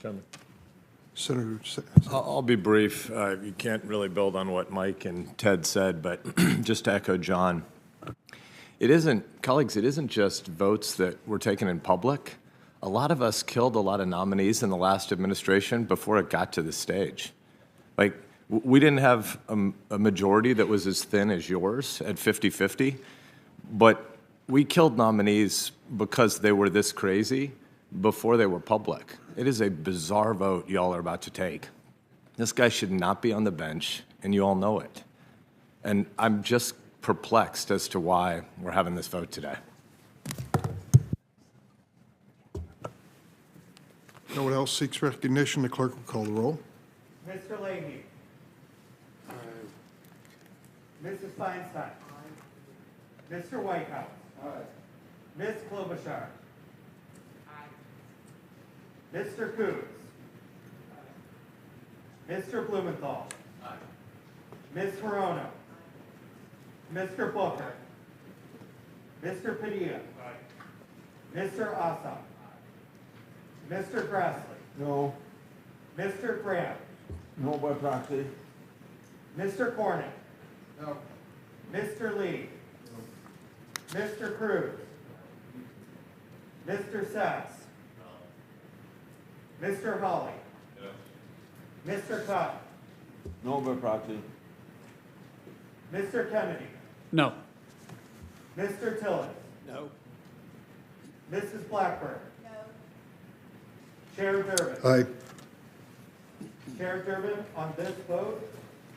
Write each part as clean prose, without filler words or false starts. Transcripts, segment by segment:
Chairman. Senator. I'll be brief. You can't really build on what Mike and Ted said, but just to echo John, colleagues, it isn't just votes that were taken in public. A lot of us killed a lot of nominees in the last administration before it got to the stage. Like, we didn't have a majority that was as thin as yours at 50-50, but we killed nominees because they were this crazy before they were public. It is a bizarre vote y'all are about to take. This guy should not be on the bench, and you all know it. And I'm just perplexed as to why we're having this vote today. No one else seeks recognition. The clerk will call the roll. Mr. Leahy. Mrs. Feinstein. Mr. Whitehouse. Ms. Klobuchar. Mr. Coons. Mr. Blumenthal. Ms. Hirono. Mr. Booker. Mr. Padilla. Mr. Ossoff. Mr. Grassley. No. Mr. Graham. No by proxy. Mr. Cornyn. No. Mr. Lee. No. Mr. Cruz. Mr. Sasse. No. Mr. Hawley. Yes. Mr. Cotton. No by proxy. Mr. Kennedy. No. Mr. Tillis. No. Mrs. Blackburn. No. Chair Durbin. Aye. Chair Durbin, on this vote,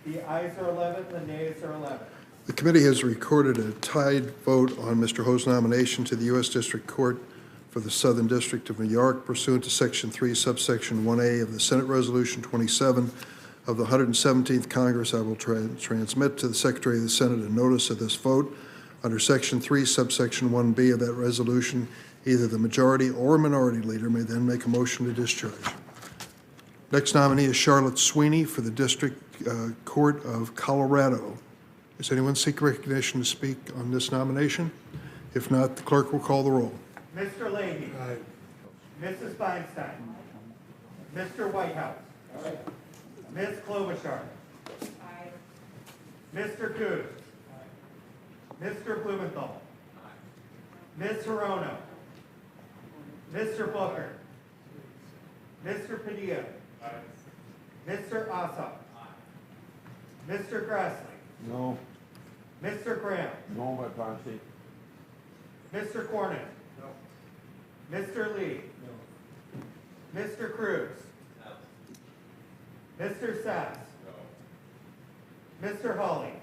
the ayes are 11, the nays are 11. The committee has recorded a tied vote on Mr. Ho's nomination to the U.S. District Court for the Southern District of New York pursuant to Section 3, subsection 1A of the Senate Resolution 27 of the 117th Congress. I will transmit to the Secretary of the Senate a notice of this vote. Under Section 3, subsection 1B of that resolution, either the majority or minority leader may then make a motion to discharge. Next nominee is Charlotte Sweeney for the District Court of Colorado. Does anyone seek recognition to speak on this nomination? If not, the clerk will call the roll. Mr. Leahy. Aye. Mrs. Feinstein. Mr. Whitehouse. Aye. Ms. Klobuchar. Aye. Mr. Coons. Mr. Blumenthal. Ms. Hirono. Mr. Booker. Mr. Padilla. Mr. Ossoff. Mr. Grassley. No. Mr. Graham. No by proxy. Mr. Cornyn. No. Mr. Lee. No. Mr. Cruz. No. Mr. Sasse. No. Mr. Hawley.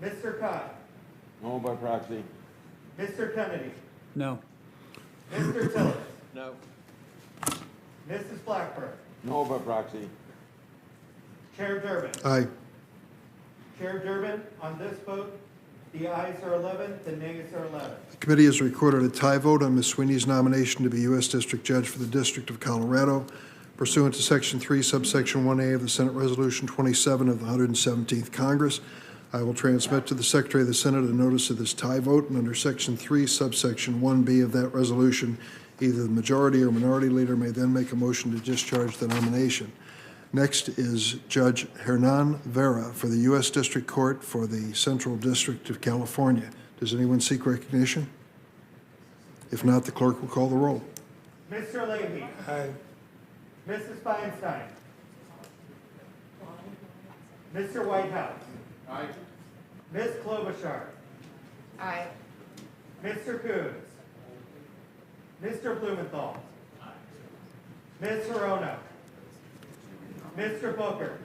No. Mr. Cotton. No by proxy. Mr. Kennedy. No. Mr. Tillis. No. Mrs. Blackburn. No by proxy. Chair Durbin. Aye. Chair Durbin, on this vote, the ayes are 11, the nays are 11. The committee has recorded a tie vote on Ms. Sweeney's nomination to be U.S. District Judge for the District of Colorado pursuant to Section 3, subsection 1A of the Senate Resolution 27 of the 117th Congress. I will transmit to the Secretary of the Senate a notice of this tie vote, and under Section 3, subsection 1B of that resolution, either the majority or minority leader may then make a motion to discharge the nomination. Next is Judge Hernan Vera for the U.S. District Court for the Central District of California. Does anyone seek recognition? If not, the clerk will call the roll. Mr. Leahy. Aye. Mrs. Feinstein. Mr. Whitehouse. Aye. Ms. Klobuchar. Aye. Mr. Coons. Mr. Blumenthal. Ms. Hirono. Mr. Booker.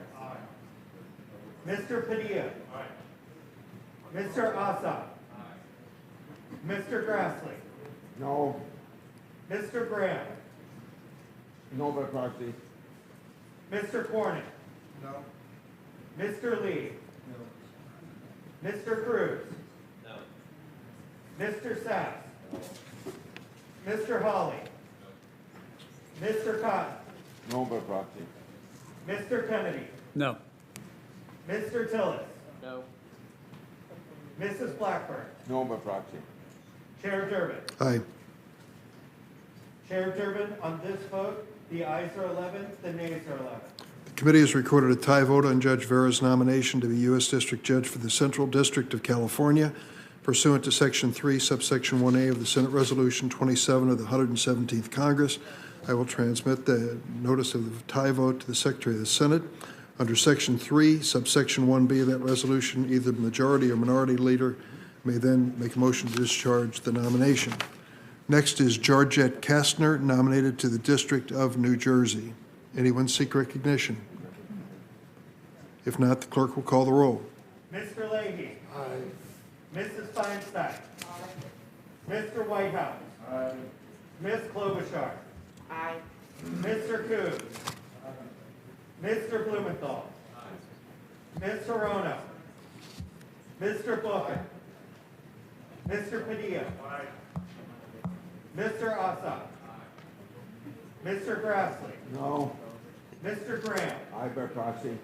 Mr. Padilla. Mr. Ossoff. Mr. Grassley. No. Mr. Graham. No by proxy. Mr. Cornyn. No. Mr. Lee. No. Mr. Cruz. No. Mr. Sasse. Mr. Hawley. Mr. Cotton. No by proxy. Mr. Kennedy. No. Mr. Tillis. No. Mrs. Blackburn. No by proxy. Chair Durbin. Aye. Chair Durbin, on this vote, the ayes are 11, the nays are 11. The committee has recorded a tie vote on Judge Vera's nomination to be U.S. District Judge for the Central District of California pursuant to Section 3, subsection 1A of the Senate Resolution 27 of the 117th Congress. I will transmit the notice of the tie vote to the Secretary of the Senate. Under Section 3, subsection 1B of that resolution, either the majority or minority leader may then make a motion to discharge the nomination. Next is Georgette Kastner, nominated to the District of New Jersey. Anyone seek recognition? If not, the clerk will call the roll. Mr. Leahy. Aye. Mrs. Feinstein. Mr. Whitehouse. Aye. Ms. Klobuchar. Aye. Mr. Coons. Mr. Blumenthal. Ms. Hirono. Mr. Booker. Mr. Padilla. Mr. Ossoff. Mr. Grassley. No. Mr. Graham. Aye by proxy.